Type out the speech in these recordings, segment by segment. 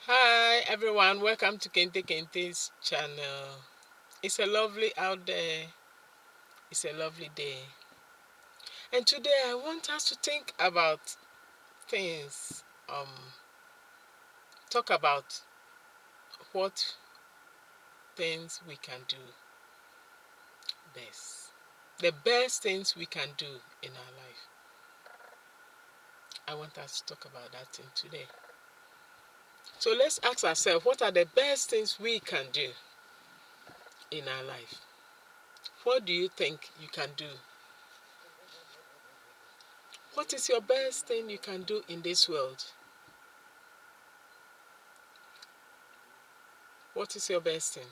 Hi everyone, welcome to Kente Kente's channel. It's a lovely out there. It's a lovely day. And today I want us to think about things. Talk about what things we can do best. The best things we can do in our life. I want us to talk about that thing today. So let's ask ourselves, what are the best things we can do in our life? What do you think you can do? What is your best thing you can do in this world? What is your best thing?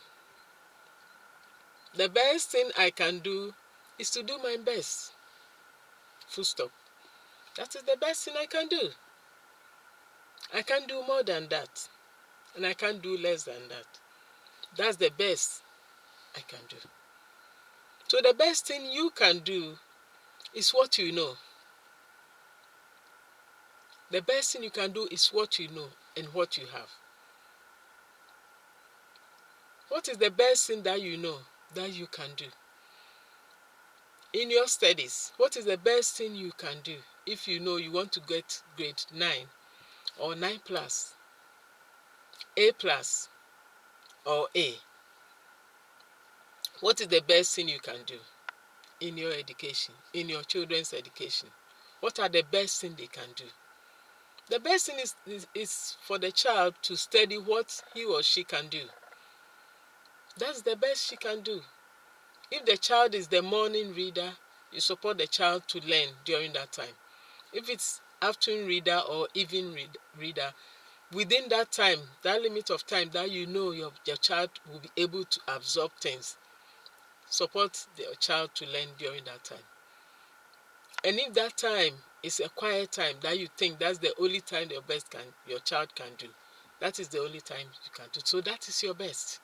The best thing I can do is to do my best. Full stop. That is the best thing I can do. I can't do more than that. And I can't do less than that. That's the best I can do. So the best thing you can do is what you know. The best thing you can do is what you know and what you have. What is the best thing that you know that you can do? In your studies, what is the best thing you can do if you know you want to get grade 9 or 9 plus, A plus or A? What is the best thing you can do in your education, in your children's education? What are the best thing they can do? The best thing is for the child to study what he or she can do. That's the best she can do. If the child is the morning reader, you support the child to learn during that time. If it's afternoon reader or evening reader, within that time, that limit of time that you know your child will be able to absorb things, support the child to learn during that time. And if that time is a quiet time that you think that's the only time your child can do, that is the only time you can do. So that is your best.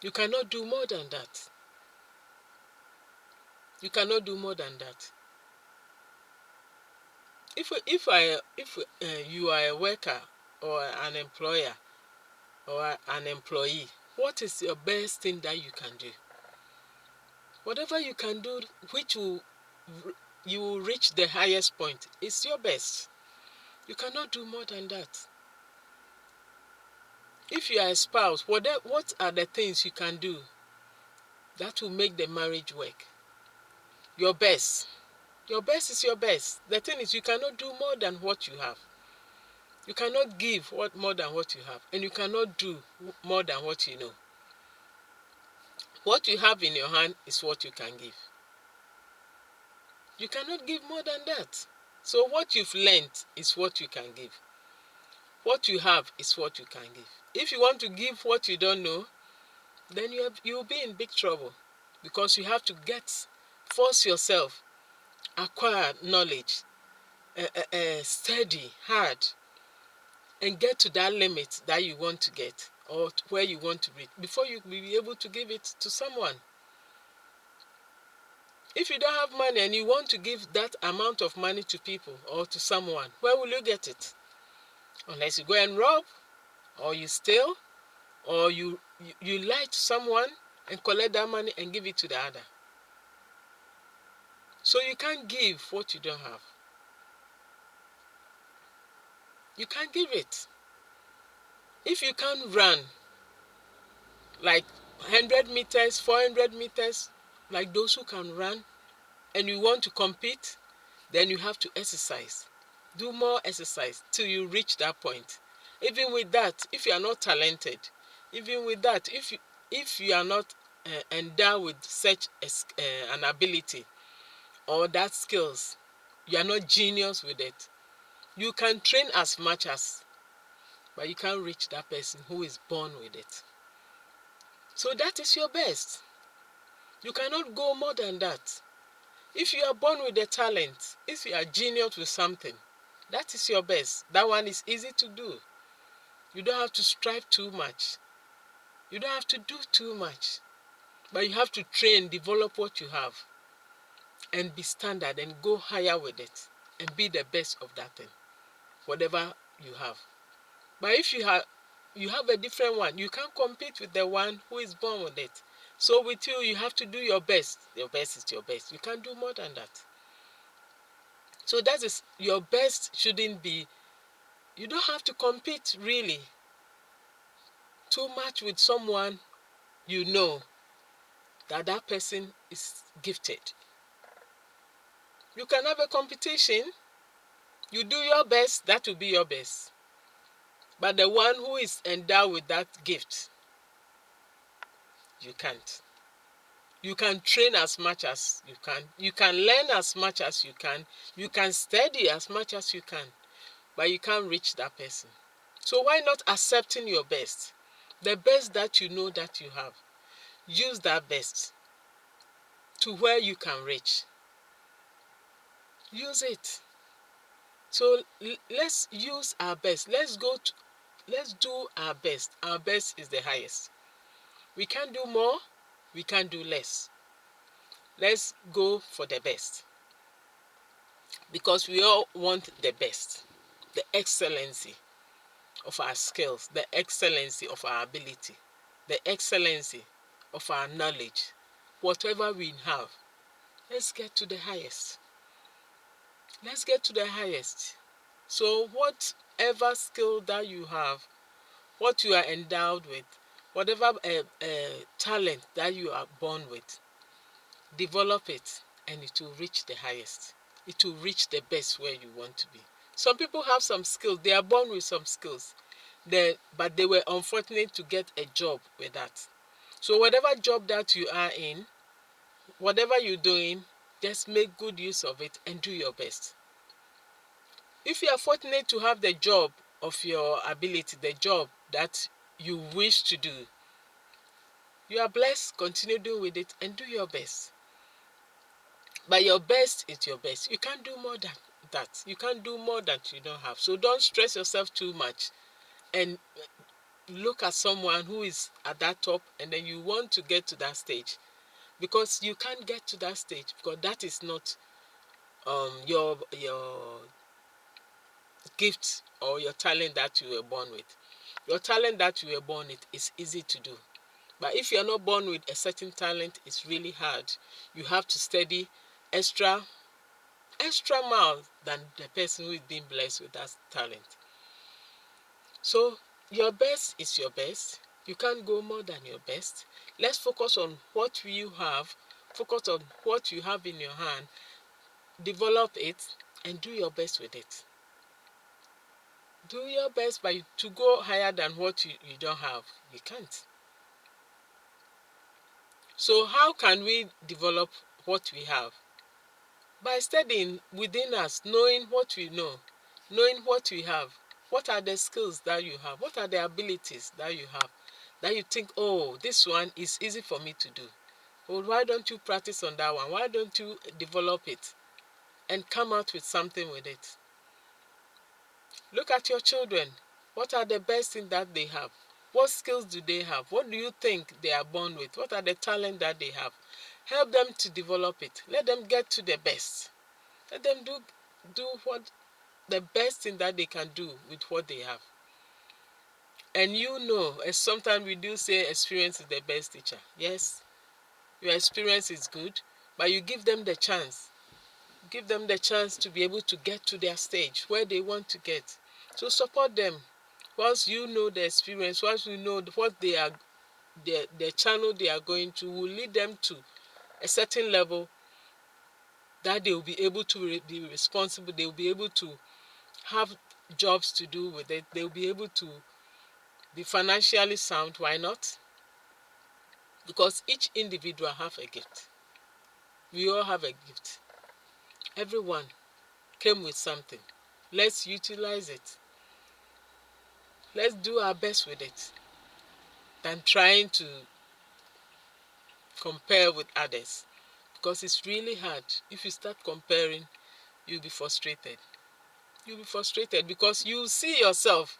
You cannot do more than that. You cannot do more than that. If you are a worker or an employer or an employee, what is your best thing that you can do? Whatever you can do, you will reach the highest point, is your best. You cannot do more than that. If you are a spouse, what are the things you can do that will make the marriage work? Your best. Your best is your best. The thing is, you cannot do more than what you have. You cannot give more than what you have, and you cannot do more than what you know. What you have in your hand is what you can give. You cannot give more than that. So what you've learned is what you can give. What you have is what you can give. If you want to give what you don't know, then you'll be in big trouble, because you have to force yourself, acquire knowledge, study hard, and get to that limit that you want to get, or where you want to reach, before you will be able to give it to someone. If you don't have money and you want to give that amount of money to people or to someone, where will you get it? Unless you go and rob, or you steal, or you lie to someone and collect that money and give it to the other. So you can't give what you don't have. You can't give it. If you can't run like 100 meters, 400 meters, like those who can run, and you want to compete, then you have to exercise. Do more exercise till you reach that point. Even with that, if you are not talented, even with that, if you are not endowed with such an ability or that skills, you are not genius with it, you can train as much as, but you can't reach that person who is born with it. So that is your best. You cannot go more than that. If you are born with a talent, if you are genius with something, that is your best. That one is easy to do. You don't have to strive too much. You don't have to do too much. But you have to train, develop what you have, and be standard and go higher with it and be the best of that thing, whatever you have. But if you you have a different one. You can't compete with the one who is born with it. So with you, you have to do your best. Your best is your best. You can't do more than that. So that is, your best shouldn't be, you don't have to compete really too much with someone you know that that person is gifted. You can have a competition. You do your best, that will be your best. But the one who is endowed with that gift, you can't. You can train as much as you can. You can learn as much as you can. You can study as much as you can. But you can't reach that person. So why not accepting your best? The best that you know that you have. Use that best to where you can reach. Use it. So let's use our best. Let's do our best. Our best is the highest. We can't do more. We can't do less. Let's go for the best. Because we all want the best. The excellency of our skills. The excellency of our ability. The excellency of our knowledge. Whatever we have, let's get to the highest. Let's get to the highest. So whatever skill that you have, what you are endowed with, whatever talent that you are born with, develop it and it will reach the highest. It will reach the best where you want to be. Some people have some skills. They are born with some skills, but they were unfortunate to get a job with that. So whatever job that you are in, whatever you're doing, just make good use of it and do your best. If you are fortunate to have the job of your ability, the job that you wish to do, you are blessed. Continue doing with it and do your best. But your best is your best. You can't do more than that. You can't do more that you don't have. So don't stress yourself too much and look at someone who is at that top and then you want to get to that stage, because you can't get to that stage because that is not your gift or your talent that you were born with. Your talent that you were born with is easy to do. But if you are not born with a certain talent, it's really hard. You have to study extra mile than the person who is being blessed with that talent. So your best is your best. You can't go more than your best. Let's focus on what you have. Focus on what you have in your hand. Develop it and do your best with it. Do your best, but to go higher than what you don't have, you can't. So how can we develop what we have? By studying within us, knowing what we know, knowing what we have. What are the skills that you have? What are the abilities that you have that you think, oh, this one is easy for me to do? Well, why don't you practice on that one? Why don't you develop it and come out with something with it? Look at your children. What are the best things that they have? What skills do they have? What do you think they are born with? What are the talents that they have? Help them to develop it. Let them get to the best. Let them do what the best thing that they can do with what they have. And as sometimes we do say experience is the best teacher. Yes, your experience is good, but you give them the chance. Give them the chance to be able to get to their stage where they want to get. So support them. Once you know the experience, once you know what they are, the channel they are going to will lead them to a certain level that they will be able to be responsible. They will be able to have jobs to do with it. They will be able to be financially sound. Why not? Because each individual have a gift. We all have a gift. Everyone came with something. Let's utilize it. Let's do our best with it than trying to compare with others, because it's really hard. If you start comparing, you'll be frustrated. You'll be frustrated because you see yourself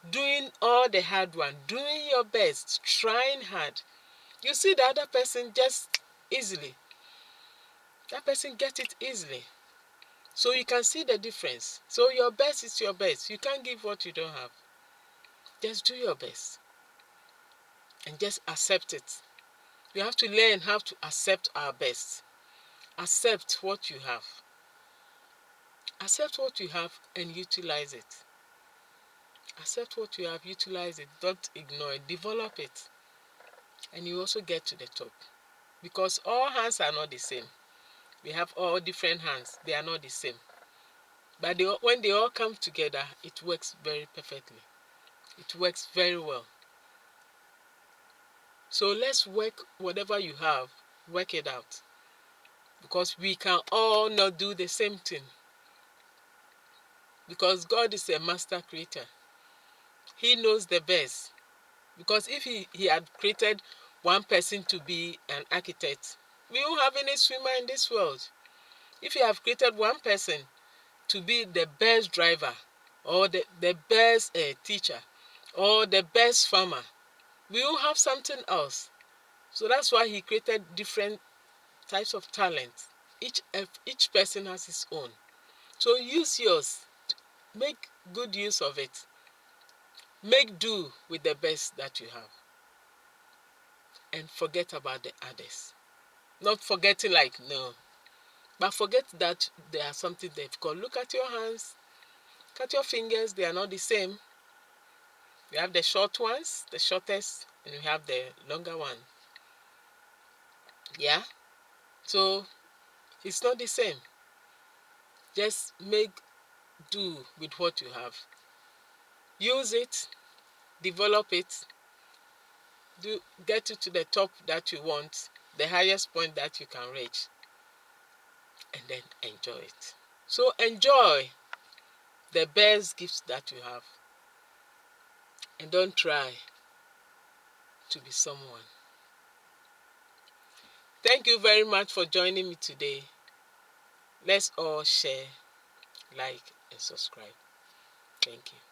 doing all the hard one, doing your best, trying hard. You see the other person just easily. That person gets it easily. So you can see the difference. So your best is your best. You can't give what you don't have. Just do your best and just accept it. You have to learn how to accept our best. Accept what you have. Accept what you have and utilize it. Accept what you have, utilize it. Don't ignore it. Develop it. And you also get to the top. Because all hands are not the same. We have all different hands. They are not the same. But when they all come together, it works very perfectly. It works very well. So let's work whatever you have, work it out. Because we can all not do the same thing. Because God is a master creator. He knows the best. Because if he had created one person to be an architect, we won't have any swimmer in this world. If he have created one person to be the best driver, or the best teacher, or the best farmer, we will have something else. So that's why he created different types of talent. Each person has his own. So use yours. Make good use of it. Make do with the best that you have. And forget about the others. Not forgetting like, no. But forget that there are something difficult. Look at your hands. Look at your fingers. They are not the same. We have the short ones, the shortest, and we have the longer one. Yeah? So, it's not the same. Just make do with what you have. Use it. Develop it. Get it to the top that you want. The highest point that you can reach. And then enjoy it. So, enjoy the best gifts that you have. And don't try to be someone. Thank you very much for joining me today. Let's all share, like, and subscribe. Thank you.